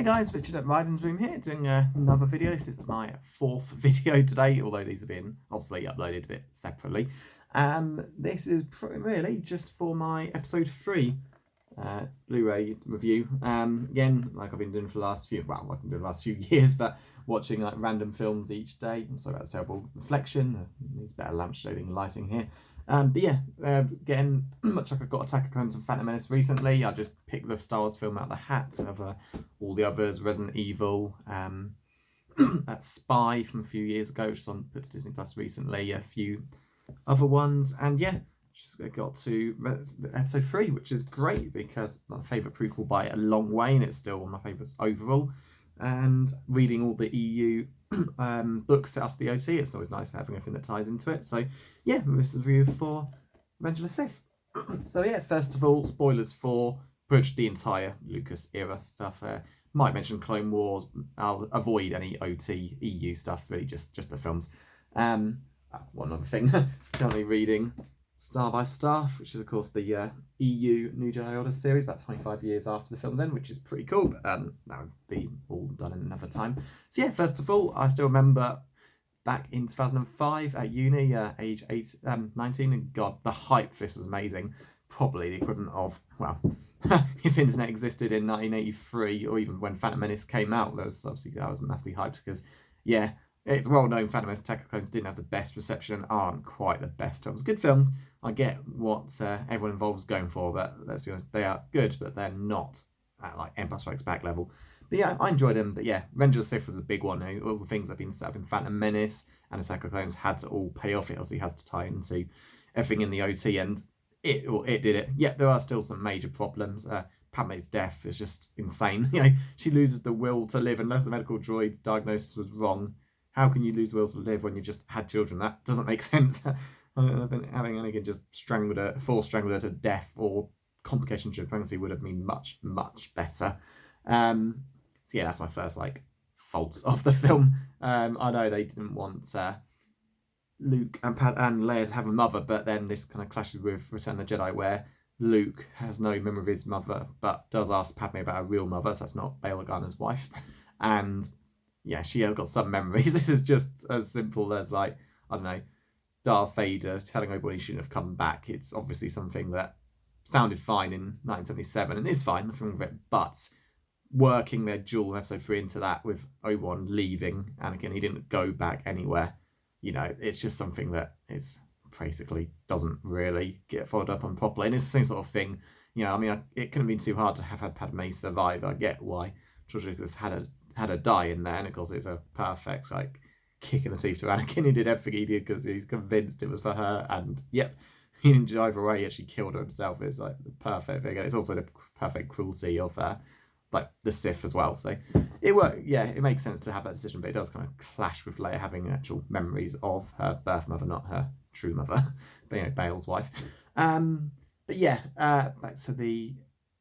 Hey guys, Richard at Ryden's Room here, doing another video. This is my fourth video today, although these have been obviously uploaded a bit separately. This is really just for my episode 3 Blu-ray review. Again, like I've been doing for the last few, well, I've been doing the last few years, but watching like random films each day. I'm sorry about the terrible reflection. Needs better lamp shading and lighting here. But yeah, getting much like I got Attack of the Clones and Phantom Menace recently. I just picked the Star Wars film out of the hat of all the others, Resident Evil, that Spy from a few years ago, which was on put to Disney Plus recently, a few other ones, and yeah, just got to episode 3, which is great because my favourite prequel by a long way, and it's still one of my favourites overall. And reading all the EU books out of the OT, it's always nice having everything that ties into it. So yeah, this is a review for Revenge of the Sith. So yeah, first of all, spoilers for pretty much the entire Lucas era stuff. Might mention Clone Wars. I'll avoid any OT EU stuff, really just the films. One other thing, currently reading Star by Star, which is of course the EU New Jedi Order series, about 25 years after the film's end, which is pretty cool, but that would be all done in another time. So yeah, first of all, I still remember back in 2005 at uni, age 19, and god, the hype for this was amazing. Probably the equivalent of, well, if internet existed in 1983, or even when Phantom Menace came out, that was massively hyped because, yeah, it's well known Phantom Menace, Attack of the Clones didn't have the best reception and aren't quite the best films. Good films. I get what everyone involved is going for, but let's be honest, they are good, but they're not at like Empire Strikes Back level. But yeah, I enjoyed them. But yeah, Revenge of the Sith was a big one. All the things that have been set up in Phantom Menace and Attack of the Clones had to all pay off. It obviously has to tie into everything in the OT, and it did it. Yeah, there are still some major problems. Padme's death is just insane. She loses the will to live unless the medical droid's diagnosis was wrong. How can you lose the will to live when you've just had children? That doesn't make sense. Having Anakin just force strangled her to death or complications during pregnancy would have been much, much better. So yeah, that's my first faults of the film. I know they didn't want Luke and Leia to have a mother, but then this kind of clashes with Return of the Jedi, where Luke has no memory of his mother, but does ask Padme about her real mother, so that's not Bail Organa's wife. And yeah, she has got some memories. This is just as simple as I don't know, Darth Vader telling Obi-Wan he shouldn't have come back. It's obviously something that sounded fine in 1977 and is fine, nothing wrong with it, but working their duel in episode 3 into that with Obi-Wan leaving Anakin, he didn't go back anywhere. It's just something that it's basically doesn't really get followed up on properly. And it's the same sort of thing. It couldn't have been too hard to have had Padme survive. I get why George Lucas had her die in there, and of course it's a perfect kick in the teeth to Anakin. He did everything he did because he's convinced it was for her, and yep, he didn't drive away. He actually killed her himself. It's the perfect thing. And it's also the perfect cruelty of the Sith as well. So it worked. Yeah, it makes sense to have that decision, but it does kind of clash with Leia having actual memories of her birth mother, not her true mother, but Bail's wife. But yeah, back to the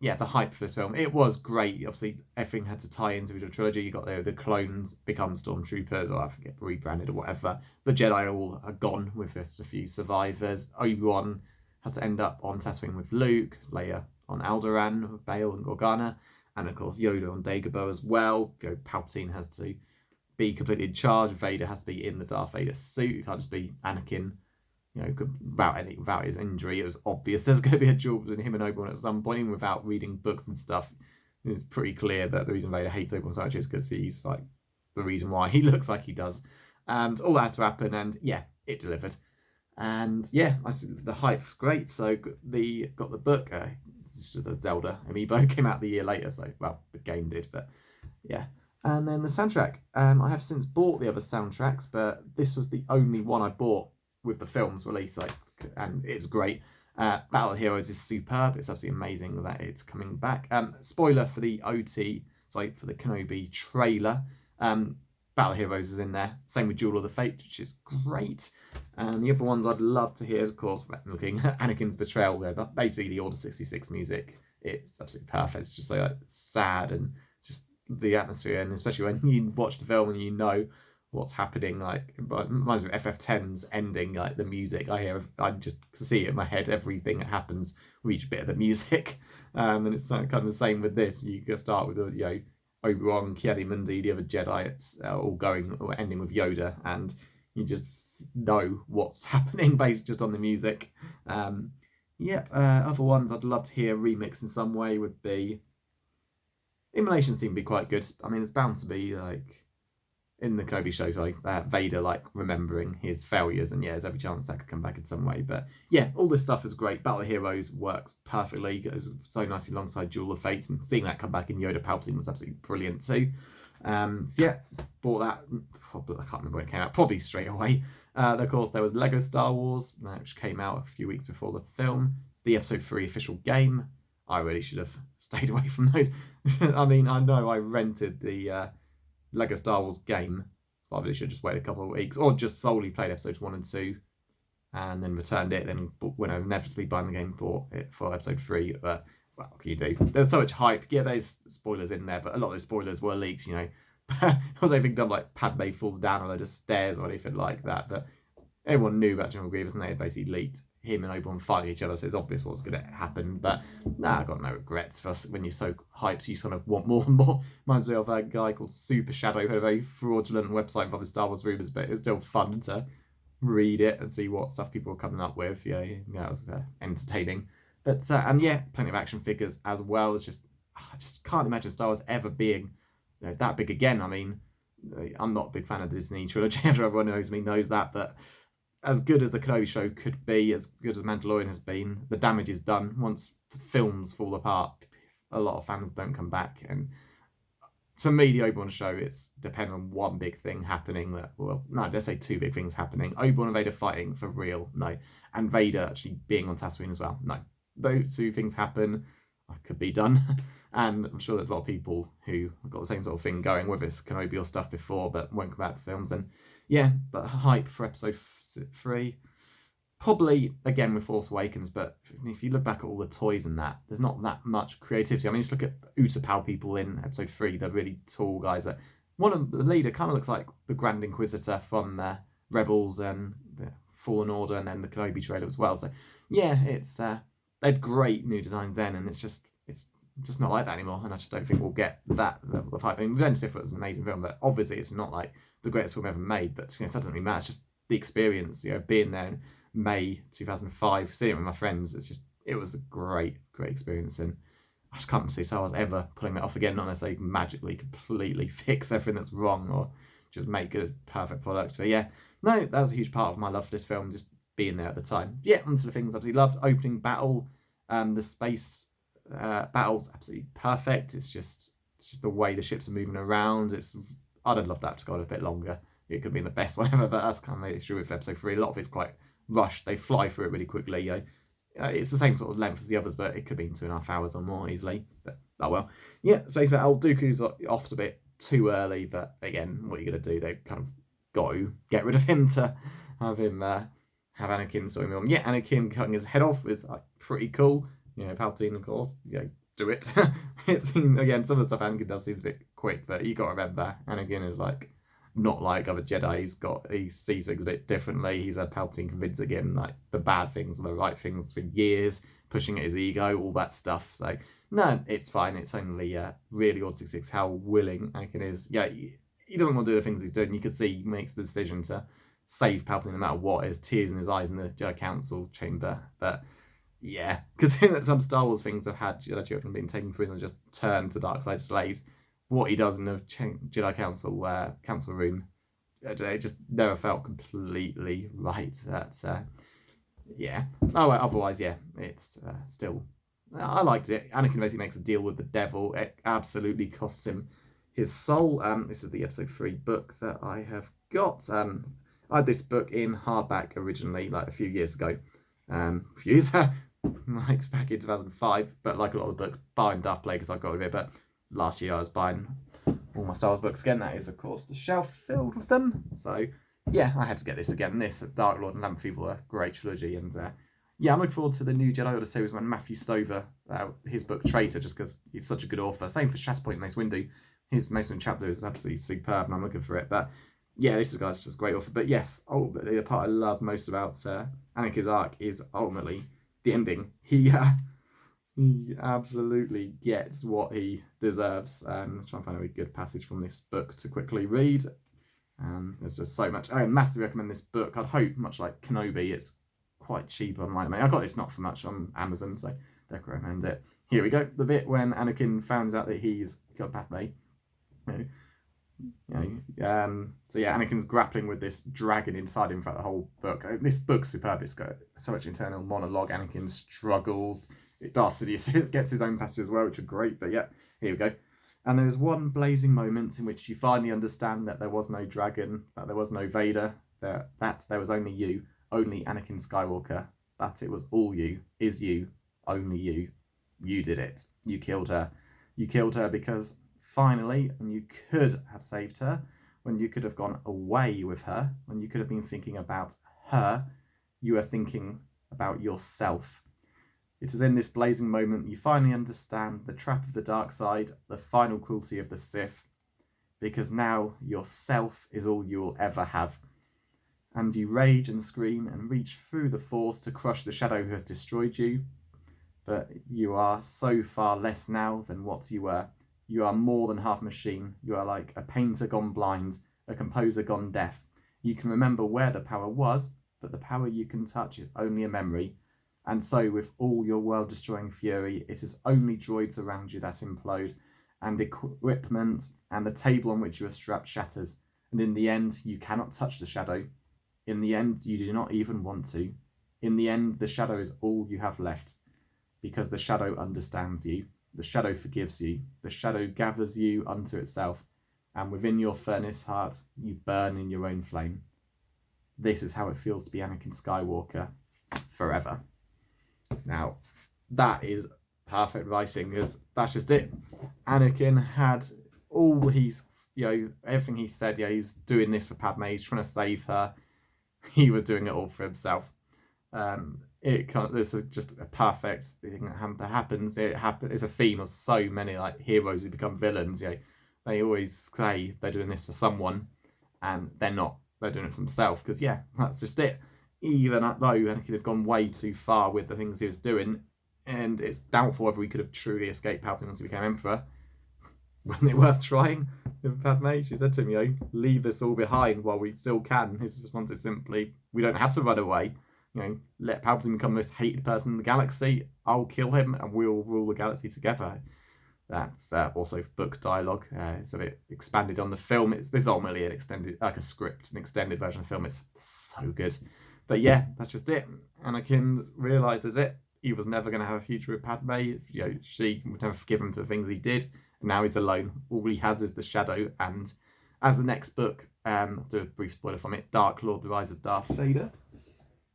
hype for this film. It was great. Obviously, everything had to tie into the trilogy. You got the clones become stormtroopers, or I forget, rebranded or whatever. The Jedi all are gone with just a few survivors. Obi-Wan has to end up on Tatooine with Luke, Leia on Alderaan with Bail and Organa, and of course Yoda on Dagobah as well. Palpatine has to be completely in charge. Vader has to be in the Darth Vader suit. It can't just be Anakin. Without his injury, it was obvious there's going to be a duel between him and Obi-Wan at some point, even without reading books and stuff. It's pretty clear that the reason Vader hates Obi-Wan so much is because he's the reason why he looks like he does. And all that had to happen, and yeah, it delivered. And yeah, the hype was great. So got the book. It's just a Zelda amiibo, came out the year later. So well, the game did, but yeah. And then the soundtrack. I have since bought the other soundtracks, but this was the only one I bought with the film's release, and it's great. Battle of the Heroes is superb. It's absolutely amazing that it's coming back. Spoiler for the for the Kenobi trailer. Battle of the Heroes is in there. Same with Duel of the Fates, which is great. And the other ones I'd love to hear is, of course, looking at Anakin's betrayal there. But basically, the Order 66 music, it's absolutely perfect. It's just so sad, and just the atmosphere, and especially when you watch the film and you know what's happening, it reminds me of FF10's ending, the music I just see it in my head, everything that happens with each bit of the music. And it's kind of the same with this. You can start with Obi-Wan, Ki-Adi-Mundi, the other Jedi, it's all going or ending with Yoda, and you just know what's happening based just on the music. Other ones I'd love to hear remix in some way would be Immolations seem to be quite good. I mean, it's bound to be like in the Kobe show, like Vader like remembering his failures, and yeah, there's every chance that could come back in some way. But yeah, all this stuff is great. Battle of Heroes works perfectly, goes so nicely alongside Duel of Fates, and seeing that come back in Yoda Palpatine was absolutely brilliant too. Bought that. Probably, I can't remember when it came out. Probably straight away. Of course, there was Lego Star Wars, which came out a few weeks before the film. The Episode 3 official game. I really should have stayed away from those. I mean, I know I rented the Lego Star Wars game, but I really should just wait a couple of weeks, or just solely played episodes 1 and 2, and then returned it. Then when I inevitably buying the game, bought it for episode 3. But what can you do? There's so much hype. Yeah, there's spoilers in there, but a lot of those spoilers were leaks. You know, I was anything done like Padme falls down a load of stairs or anything like that. But everyone knew about General Grievous, and they had basically leaked him and Obi-Wan fighting each other, so it's obvious what's going to happen. But I got no regrets. For us, when you're so hyped, you sort of want more and more. Reminds me of a guy called Super Shadow who had a very fraudulent website for the Star Wars rumours, but it was still fun to read it and see what stuff people were coming up with. Yeah, it was entertaining. But plenty of action figures as well. It's just I just can't imagine Star Wars ever being that big again. I mean, I'm not a big fan of the Disney trilogy. Everyone knows me knows that, but as good as the Kenobi show could be, as good as Mandalorian has been, the damage is done. Once films fall apart, a lot of fans don't come back. And to me, the Obi-Wan show, it's dependent on one big thing happening. Let's say two big things happening. Obi-Wan and Vader fighting for real, no. And Vader actually being on Tatooine as well, no. Those two things happen, could be done. And I'm sure there's a lot of people who have got the same sort of thing going with this Kenobi or stuff before, but won't come back to films. And yeah, but hype for episode 3. Probably, again, with Force Awakens, but if you look back at all the toys and that, there's not that much creativity. I mean, just look at the Utapau people in episode 3, the really tall guys. That one of the leader kind of looks like the Grand Inquisitor from Rebels and the Fallen Order, and then the Kenobi trailer as well. So yeah, it's they had great new designs then, and it's just not like that anymore. And I just don't think we'll get that level of hype. I mean, Revenge of the Sith was an amazing film, but obviously it's not like the greatest film ever made. But that doesn't really matter. It's just the experience, being there in May 2005, seeing it with my friends. It was a great experience, and I just can't see Star Wars ever putting it off again unless they magically completely fix everything that's wrong or just make a perfect product. So yeah, no, that was a huge part of my love for this film, just being there at the time. Yeah, onto the things I absolutely loved. Opening battle, the space battle's absolutely perfect. It's just the way the ships are moving around. I'd have loved that to go on a bit longer. It could be the best one ever, but that's kind of the issue with episode 3. A lot of it's quite rushed. They fly through it really quickly. It's the same sort of length as the others, but it could be in 2.5 hours or more easily. But oh well. Yeah, space battle. Dooku's off a bit too early, but again, what are you going to do? They've kind of got to get rid of him to have Anakin swim on. Yeah, Anakin cutting his head off is pretty cool. Palpatine, of course, do it. It's again, some of the stuff Anakin does seem a bit quick, but you got to remember, Anakin is not like other Jedi. He sees things a bit differently. He's had Palpatine convincing him the bad things are the right things for years, pushing at his ego, all that stuff. So no, it's fine. It's only really Order 66 how willing Anakin is. Yeah, he doesn't want to do the things he's doing. You can see he makes the decision to save Palpatine no matter what. There's tears in his eyes in the Jedi Council chamber, but yeah, because some Star Wars things have had Jedi children being taken prisoner just turned to dark side slaves. What he does in the Jedi council room, it just never felt completely right. Yeah. Oh, well, otherwise, yeah, it's still. I liked it. Anakin basically makes a deal with the devil. It absolutely costs him his soul. This is the episode 3 book that I have got. I had this book in hardback originally, a few years ago. Back in 2005, but like a lot of the books, barring Darth Plagueis, I got rid of it. But last year I was buying all my Star Wars books again. That is, of course, the shelf filled with them. So yeah, I had to get this again. This Dark Lord and Lamp Thief are a great trilogy, and I'm looking forward to the new Jedi Order series when Matthew Stover, his book Traitor, just because he's such a good author. Same for Shatterpoint and Mace Windu. His Mace Windu chapter is absolutely superb, and I'm looking for it. But yeah, this guy's just a great author. But yes, ultimately, the part I love most about Anakin's arc is ultimately the ending. He absolutely gets what he deserves. Trying to find a good passage from this book to quickly read. There's just so much. I massively recommend this book. I'd hope, much like Kenobi, it's quite cheap online. I got this not for much on Amazon, so don't recommend it. Here we go. The bit when Anakin finds out that he's killed Padme. So yeah, Anakin's grappling with this dragon inside him throughout the whole book. This book's superb. It's got so much internal monologue. Anakin struggles. Darth Sidious gets his own passage as well, which are great. But yeah, here we go. And there is one blazing moment in which you finally understand that there was no dragon, that there was no Vader, that there was only you, only Anakin Skywalker, that it was all you, is you, only you. You did it. You killed her. You killed her because finally, when you could have saved her, when you could have gone away with her, when you could have been thinking about her, you are thinking about yourself. It is in this blazing moment that you finally understand the trap of the dark side, the final cruelty of the Sith, because now yourself is all you will ever have. And you rage and scream and reach through the Force to crush the shadow who has destroyed you, but you are so far less now than what you were. You are more than half machine. You are like a painter gone blind, a composer gone deaf. You can remember where the power was, but the power you can touch is only a memory. And so, with all your world-destroying fury, it is only droids around you that implode, and equipment and the table on which you are strapped shatters. And in the end, you cannot touch the shadow. In the end, you do not even want to. In the end, the shadow is all you have left, because the shadow understands you. The shadow forgives you. The shadow gathers you unto itself, and within your furnace heart, you burn in your own flame. This is how it feels to be Anakin Skywalker forever. Now, that is perfect writing, because that's just it. Anakin had all he's, everything he said, he's doing this for Padme, he's trying to save her. He was doing it all for himself. This is just a perfect thing that happens. It's a theme of so many like heroes who become villains. They always say they're doing this for someone, and they're not. They're doing it for themselves, because that's just it. Even though Anakin had gone way too far with the things he was doing, and it's doubtful whether he could have truly escaped Palpatine once he became Emperor. Wasn't it worth trying? With Padme, she said to him, leave this all behind while we still can. His response is simply, we don't have to run away. Let Palpatine become the most hated person in the galaxy. I'll kill him, and we'll rule the galaxy together. That's also book dialogue. It's a bit expanded on the film. This is ultimately an extended, like a script, an extended version of the film. It's so good. But yeah, that's just it. Anakin realizes it. He was never going to have a future with Padme. She would never forgive him for the things he did. And now he's alone. All he has is the shadow. And as the next book, I'll do a brief spoiler from it, Dark Lord, The Rise of Darth Vader.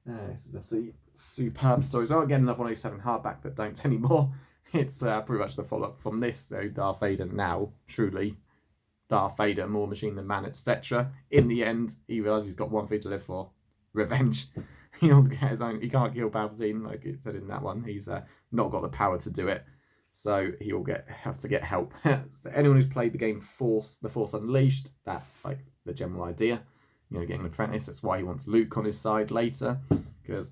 This is obviously superb story as well. Again, another 107 hardback that don't anymore. It's pretty much the follow-up from this. So Darth Vader now, truly Darth Vader, more machine than man, etc. In the end, he realizes he's got one thing to live for: revenge. He'll get his own. He can't kill Palpatine, like it said in that one. He's not got the power to do it, so he will have to get help. So anyone who's played the game The Force Unleashed, that's like the general idea. Getting an apprentice. That's why he wants Luke on his side later, because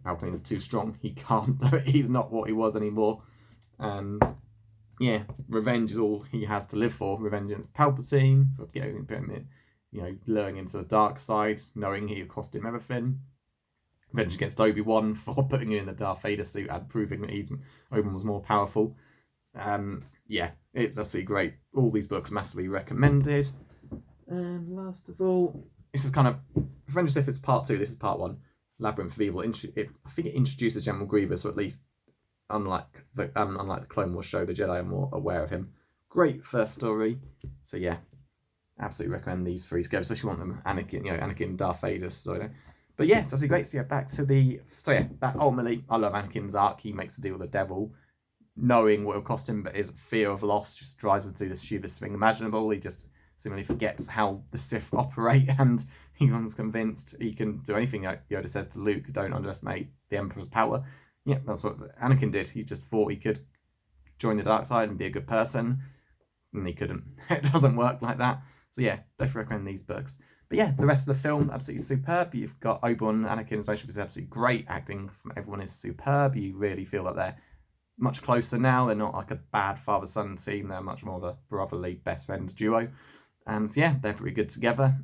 Palpatine's too strong. He can't do it. He's not what he was anymore. And revenge is all he has to live for. Revenge against Palpatine for getting him, luring into the dark side, knowing he cost him everything. Revenge against Obi-Wan for putting him in the Darth Vader suit and proving that Obi-Wan was more powerful. It's absolutely great. All these books massively recommended. And last of all, this is kind of Revenge of the Sith. It's part 2. This is part 1. Labyrinth of Evil. I think it introduces General Grievous, or at least unlike the Clone Wars show, the Jedi are more aware of him. Great first story. So absolutely recommend these 3 to go, especially want them Anakin, Darth Vader story. But it's obviously great. So back to that ultimately, I love Anakin's arc. He makes the deal with the devil, knowing what it'll cost him, but his fear of loss just drives him to do the stupidest thing imaginable. He just seemingly forgets how the Sith operate, and he becomes convinced he can do anything. Like Yoda says to Luke, don't underestimate the Emperor's power. That's what Anakin did. He just thought he could join the dark side and be a good person, and he couldn't. It doesn't work like that. So definitely recommend these books. But the rest of the film, absolutely superb. You've got Obi-Wan and Anakin's relationship is absolutely great. Acting from everyone is superb. You really feel that they're much closer now. They're not like a bad father-son team. They're much more of a brotherly best friend duo. So yeah, they're pretty good together.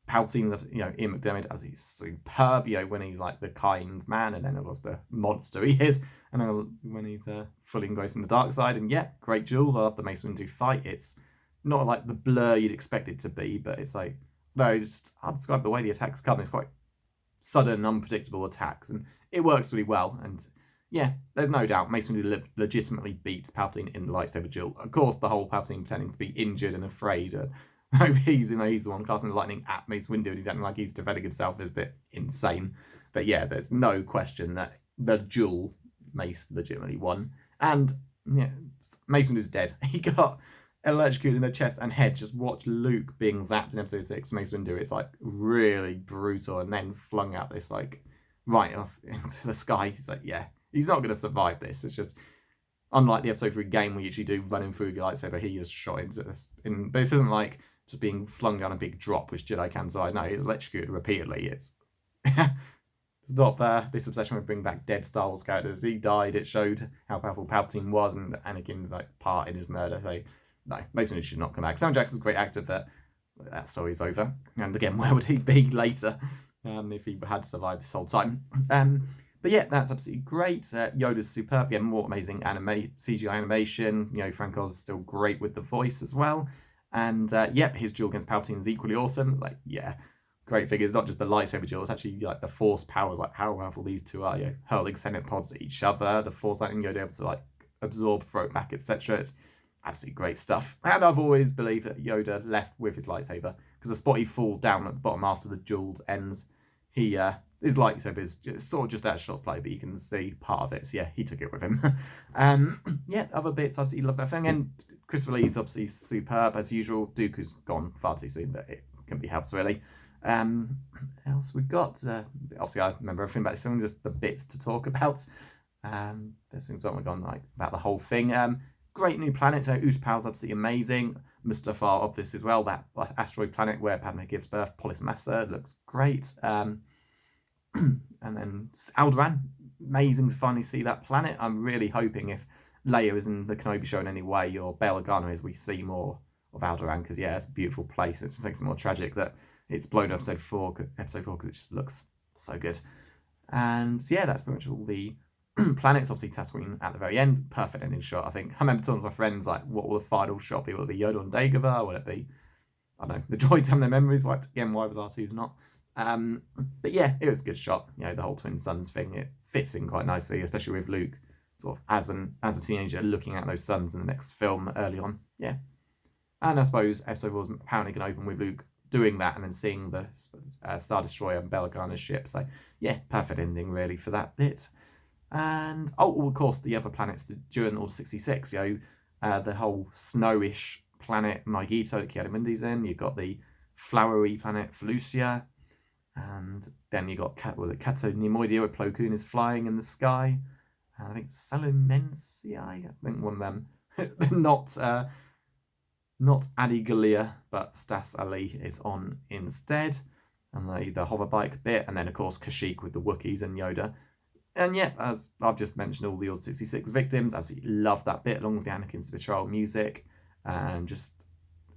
Palpatine's, Ian McDiarmid, as he's superb, when he's like the kind man, and then of course the monster he is, and then when he's fully engrossed in the dark side. And yeah, great duels. I love the Mace Windu fight. It's not like the blur you'd expect it to be, but it's like, no, just I'll describe the way the attacks come. It's quite sudden, unpredictable attacks, and it works really well. And yeah, there's no doubt Mace Windu legitimately beats Palpatine in the lightsaber duel. Of course, the whole Palpatine pretending to be injured and afraid. He's the one casting the lightning at Mace Windu, and he's acting like he's defending himself is a bit insane. But yeah, there's no question that the duel Mace legitimately won. And yeah, Mace Windu's dead. He got electrocuted in the chest and head. Just watch Luke being zapped in episode 6, Mace Windu. It's like really brutal, and then flung out this like right off into the sky. He's like, yeah, he's not going to survive this. It's just unlike the episode 3 game where you usually do running through your lightsaber, he is shot into this. But this isn't like just being flung down a big drop, which Jedi can. So I know he's electrocuted repeatedly. It's it's not this obsession with bringing back dead Star Wars characters. He died. It showed how powerful Palpatine was, and Anakin's like part in his murder. So no, Mace Windu should not come back. Sam Jackson's a great actor, but that story's over. And again, where would he be later if he had survived this whole time? But yeah, that's absolutely great. Yoda's superb. Again, more amazing CGI animation. Frank Oz is still great with the voice as well. And yep, his duel against Palpatine is equally awesome. Like, yeah, great figures. Not just the lightsaber duel, it's actually like the Force powers, like how powerful these two are. Hurling Senate pods at each other, the Force lightning Yoda able to like absorb, throw it back, etc. It's absolutely great stuff. And I've always believed that Yoda left with his lightsaber, because the spot he falls down at the bottom after the duel ends, his lightsaber is sort of just out of shot slightly, but you can see part of it. So yeah, he took it with him. Yeah, other bits, obviously love that thing. And Christopher Lee's obviously superb as usual. Dooku's gone far too soon, but it can be helped really. Else we got? Obviously I remember everything about this film, just the bits to talk about. There's things that we've gone like about the whole thing. Great new planet. So Utapau's absolutely amazing. Mustafar, obvious as well. That asteroid planet where Padme gives birth, Polis Massa, looks great. And then Alderaan, amazing to finally see that planet. I'm really hoping if Leia is in the Kenobi show in any way, or Bail Organa is, we see more of Alderaan, because yeah, it's a beautiful place. It just makes it more tragic that it's blown up episode 4 because it just looks so good. And so yeah, that's pretty much all the planets. Obviously Tatooine at the very end, perfect ending shot. I think I remember talking to my friends like, what will the final shot be? Will it be Yoda on Dagobah? Will it be, I don't know, the droids having their memories wiped again? Why was R2's not? But yeah, it was a good shot. The whole twin suns thing, it fits in quite nicely, especially with Luke sort of as a teenager looking at those suns in the next film early on. Yeah, and I suppose episode 4 was apparently going to open with Luke doing that and then seeing the Star Destroyer and Bail Organa's ship. So yeah, perfect ending really for that bit. And of course the other planets during Order 66. The whole snowish planet Maigito that Ki-Adi-Mundi's in. You've got the flowery planet Felucia. And then you got, Cato Neimoidia, where Plo Koon is flying in the sky. And I think Salomencia, I think one of them. Not Adi Gallia, but Stas Ali is on instead. And the hoverbike bit. And then, of course, Kashyyyk with the Wookiees and Yoda. And yeah, as I've just mentioned, all the Order 66 victims. Absolutely love that bit, along with the Anakin's betrayal music. And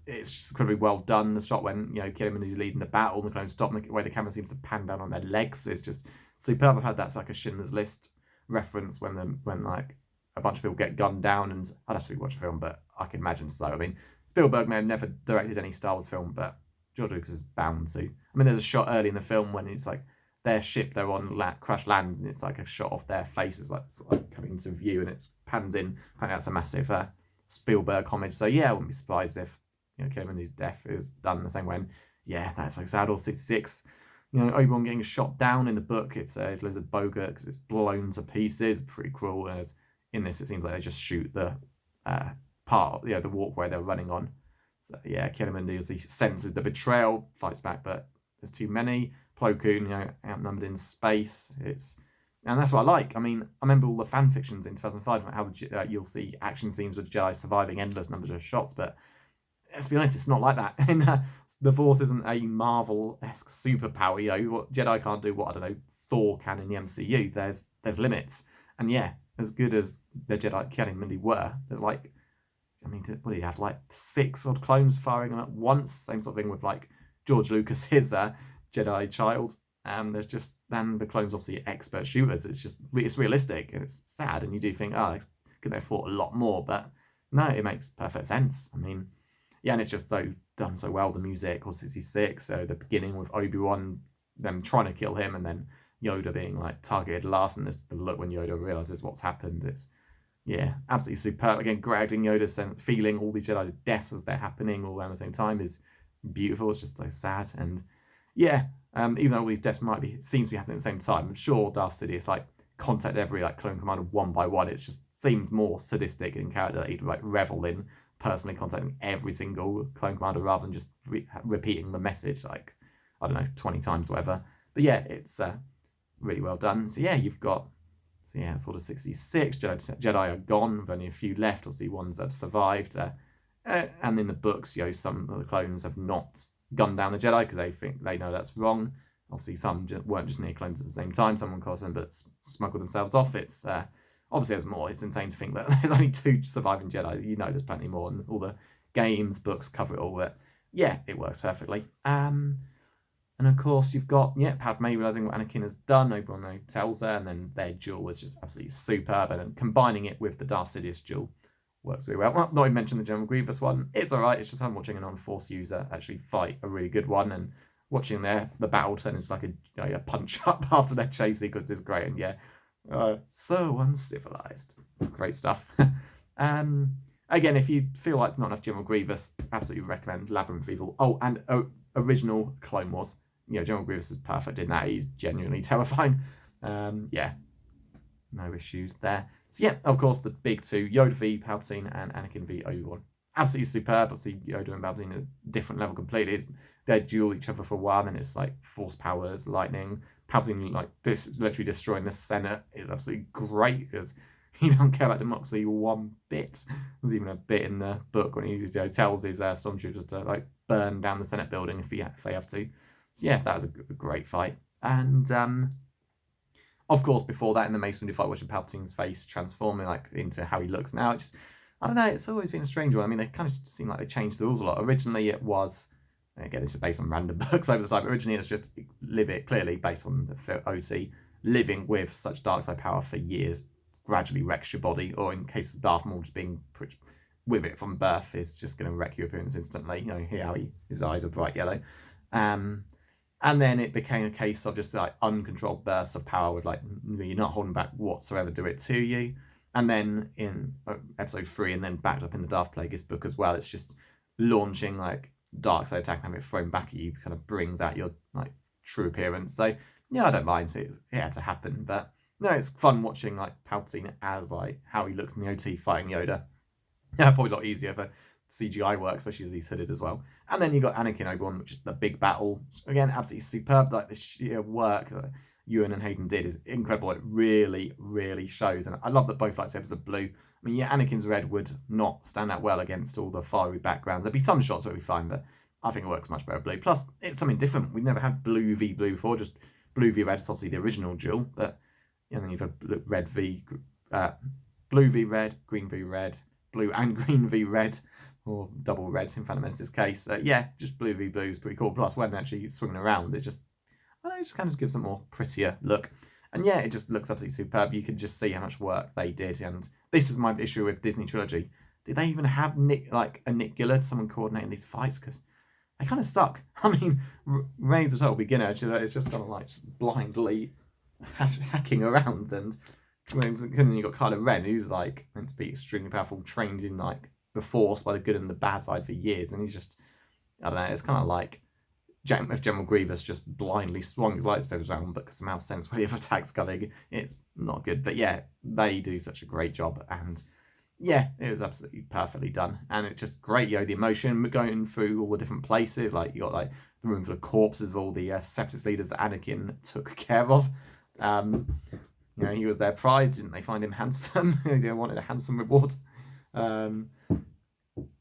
it's just incredibly well done. The shot when Ki-Adi-Mundi's leading the battle, and the clones stop, and the way the camera seems to pan down on their legs is just superb. I've had that's like a Schindler's List reference when like a bunch of people get gunned down, and I'd have to rewatch the film, but I can imagine so. I mean, Spielberg may have never directed any Star Wars film, but George Lucas is bound to. I mean, there's a shot early in the film when it's like their ship they're on crash lands, and it's like a shot off their faces, like sort of coming into view, and it pans in. I think that's a massive Spielberg homage. So yeah, I wouldn't be surprised if Ki-Adi-Mundi's death is done the same way. And yeah, that's like sad. Or 66. Obi-Wan getting shot down in the book. It's Lizard Boga because it's blown to pieces. Pretty cruel. As in this, it seems like they just shoot the the walkway they're running on. So yeah, Ki-Adi-Mundi, as he senses the betrayal, fights back, but there's too many. Plo Koon, outnumbered in space. And that's what I like. I mean, I remember all the fan fictions in 2005 about how you'll see action scenes with Jedi surviving endless numbers of shots, but let's be honest, it's not like that. And the Force isn't a Marvel-esque superpower. What Jedi can't do, what, I don't know, Thor can in the MCU. There's limits. And yeah, as good as the Jedi Academy were, they're like, I mean, what do you have, like 6 odd clones firing them at once? Same sort of thing with like George Lucas's Jedi Child. There's just, then the clones obviously expert shooters. It's realistic and it's sad, and you do think, oh, could they have fought a lot more? But no, it makes perfect sense. I mean, yeah, and it's just so done so well. The music, or 66, so the beginning with Obi-Wan, them trying to kill him, and then Yoda being like targeted last, and the look when Yoda realizes what's happened. It's, yeah, absolutely superb. Again, grounding Yoda, feeling all these Jedi's deaths as they're happening all around the same time is beautiful. It's just so sad. And yeah, even though all these deaths seems to be happening at the same time, I'm sure Darth Sidious like contact every like clone commander one by one. It just seems more sadistic in character that he'd like revel in personally contacting every single clone commander rather than just repeating the message like, I don't know, 20 times or whatever. But yeah, it's really well done. So yeah, you've got, so yeah, sort of 66 Jedi are gone, with only a few left. Obviously, ones have survived. And in the books, some of the clones have not gunned down the Jedi because they know that's wrong. Obviously, some weren't just near clones at the same time. Someone caused them, but smuggled themselves off. It's obviously there's more. It's insane to think that there's only 2 surviving Jedi. You know, there's plenty more, and all the games, books cover it all. But yeah, it works perfectly. And of course, you've got, Padme realizing what Anakin has done. Obi-Wan tells her, and then their duel was just absolutely superb. And then combining it with the Darth Sidious duel works really well. Not even mention the General Grievous one. It's alright. It's just I'm watching a non-Force user actually fight a really good one, and watching the battle turn into like a punch up after their chase sequence is great. And yeah, so uncivilized. Great stuff. Again, if you feel like not enough General Grievous, absolutely recommend Labyrinth of Evil. Oh, and original Clone Wars. General Grievous is perfect in that. He's genuinely terrifying. Yeah, no issues there. So yeah, of course, the big 2, Yoda v Palpatine and Anakin v Obi-Wan. Absolutely superb. Obviously, Yoda and Palpatine are a different level completely. They duel each other for one, and it's like force powers, lightning. Palpatine like literally destroying the Senate is absolutely great because he don't care about democracy one bit. There's even a bit in the book when he tells his stormtroopers to like burn down the Senate building if they have to. So yeah, that was a great fight. And of course, before that, in the Mace Windu fight, watching Palpatine's face transforming like into how he looks now, I don't know, it's always been a strange one. I mean, they kind of seem like they changed the rules a lot. Originally, it was, again, this is based on random books over the time. Originally, it's just live it clearly based on the OT, living with such dark side power for years gradually wrecks your body, or in case of Darth Maul just being with it from birth is just going to wreck your appearance instantly. Here how his eyes are bright yellow. And then it became a case of just like uncontrolled bursts of power with like, you're not holding back whatsoever, do it to you. And then in episode 3, and then backed up in the Darth Plagueis book as well, it's just launching like dark side attack and having it thrown back at you kind of brings out your like true appearance. So yeah, I don't mind. It had to happen, but no, it's fun watching like Palpatine as like how he looks in the OT fighting Yoda. Yeah, probably a lot easier for CGI work, especially as he's hooded as well. And then you got Anakin Obi-Wan, which is the big battle. Again, absolutely superb. Like the sheer work that Ewan and Hayden did is incredible. It really, really shows. And I love that both lightsabers are blue. I mean, yeah, Anakin's red would not stand out well against all the fiery backgrounds. There'd be some shots where it'd be fine, but I think it works much better blue. Plus, it's something different. We've never had blue v blue before, just blue v red. It's obviously the original duel, but then you've had blue v red, green v red, blue and green v red, or double red in Phantom Menace's case. Yeah, just blue v blue is pretty cool. Plus, when actually swinging around, it just kind of gives a more prettier look. And yeah, it just looks absolutely superb. You can just see how much work they did. And this is my issue with Disney Trilogy. Did they even have Nick Gillard, someone coordinating these fights? Because they kind of suck. I mean, Rey's a total beginner. It's just kind of like just blindly hacking around. And then you got Kylo Ren, who's like meant to be extremely powerful, trained in like the Force by the good and the bad side for years. And he's just, I don't know, it's kind of like if General Grievous just blindly swung his lightsabers around, but somehow sense where the other attacks coming, it's not good. But yeah, they do such a great job, and yeah, it was absolutely perfectly done. And it's just great, the emotion going through all the different places. Like you got like the room full of corpses of all the Separatist leaders that Anakin took care of. He was their prize. Didn't they find him handsome? They wanted a handsome reward.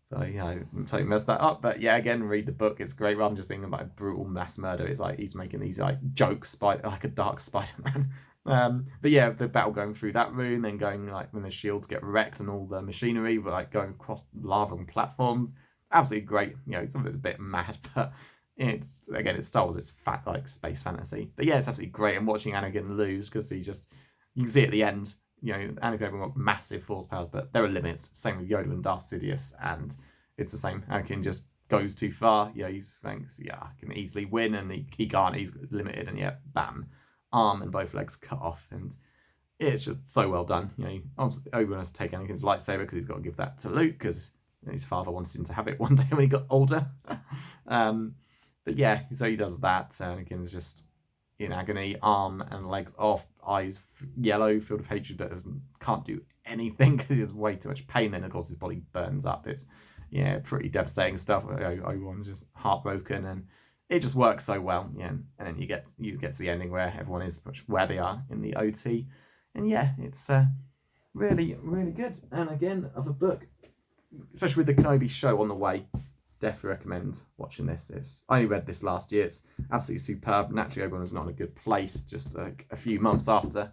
So, I totally messed that up. But yeah, again, read the book. It's great rather than just being about brutal mass murder. It's like he's making these like jokes like a dark Spider-Man. But yeah, the battle going through that room, then going like when the shields get wrecked and all the machinery, but like going across lava and platforms, absolutely great. You know, some of it's a bit mad, but it's Star Wars, it's like space fantasy. But yeah, it's absolutely great. And watching Anakin lose because you can see at the end, you know, Anakin got massive force powers, but there are limits. Same with Yoda and Darth Sidious, and it's the same. Anakin just goes too far. You know, he thinks, yeah, I can easily win, and he can't. He's limited, and yet, bam, arm and both legs cut off, and it's just so well done. You know, obviously Obi-Wan has to take Anakin's lightsaber because he's got to give that to Luke because his father wanted him to have it one day when he got older. But yeah, so he does that. Anakin's just in agony, arm and legs off, eyes yellow, filled with hatred, but can't do anything because he has way too much pain. Then of course his body burns up. It's pretty devastating stuff. Obi-Wan's just heartbroken, and it just works so well. Yeah, and then you get to the ending where everyone is where they are in the OT, and yeah, it's really, really good. And again, of a book, especially with the Kenobi show on the way, definitely recommend watching this. I only read this last year. It's absolutely superb. Naturally, Obi-Wan was not in a good place just a few months after,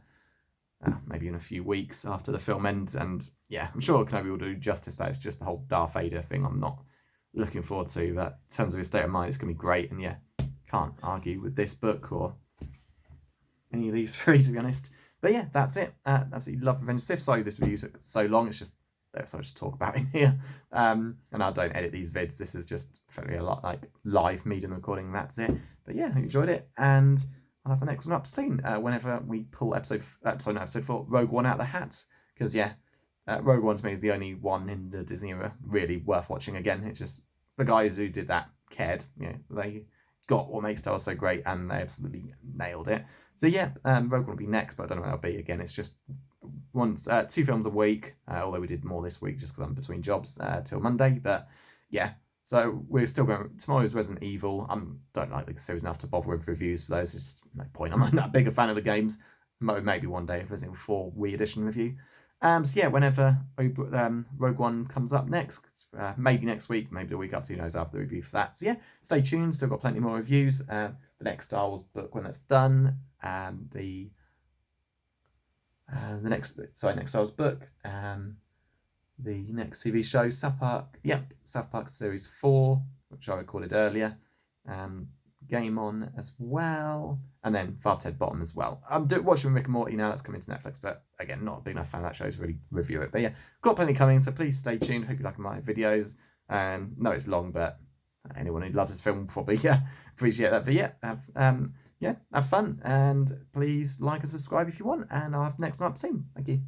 maybe in a few weeks after the film ends. And yeah, I'm sure Kenobi will do justice to that. It's just the whole Darth Vader thing I'm not looking forward to. But in terms of his state of mind, it's going to be great. And yeah, can't argue with this book or any of these three, to be honest. But yeah, that's it. Absolutely love Revenge of the Sith. Sorry this review took so long. It's just there's so much to talk about in here. And I don't edit these vids. This is just fairly a lot like live medium recording. And that's it. But yeah, I enjoyed it. And I'll have the next one up soon whenever we pull episode 4, Rogue One out of the hat. Because yeah, Rogue One to me is the only one in the Disney era really worth watching again. It's just the guys who did that cared. You know, they got what makes Star Wars so great, and they absolutely nailed it. So yeah, Rogue One will be next, but I don't know when it'll be. Again, it's just 2 films a week, although we did more this week just because I'm between jobs till Monday. But yeah, so we're still going. Tomorrow's Resident Evil. I don't like the series enough to bother with reviews for those. It's just no point. I'm not that big a fan of the games. Maybe one day a Resident Evil 4 Wii Edition review. So yeah, whenever Rogue One comes up next, maybe next week, maybe the week after, who knows, after the review for that. So yeah, stay tuned. Still got plenty more reviews. The next Star Wars book when that's done. The next Star Wars book. The next TV show, South Park. Yep, South Park Series 4, which I recorded earlier. Game On as well, and then Father Ted Bottom as well. I'm watching Rick and Morty now. That's coming to Netflix, but again, not a big enough fan of that show to really review it. But yeah, got plenty coming, so please stay tuned. Hope you like my videos. No, it's long, but anyone who loves this film will probably appreciate that. But yeah, have fun, and please like and subscribe if you want. And I'll have the next one up soon. Thank you.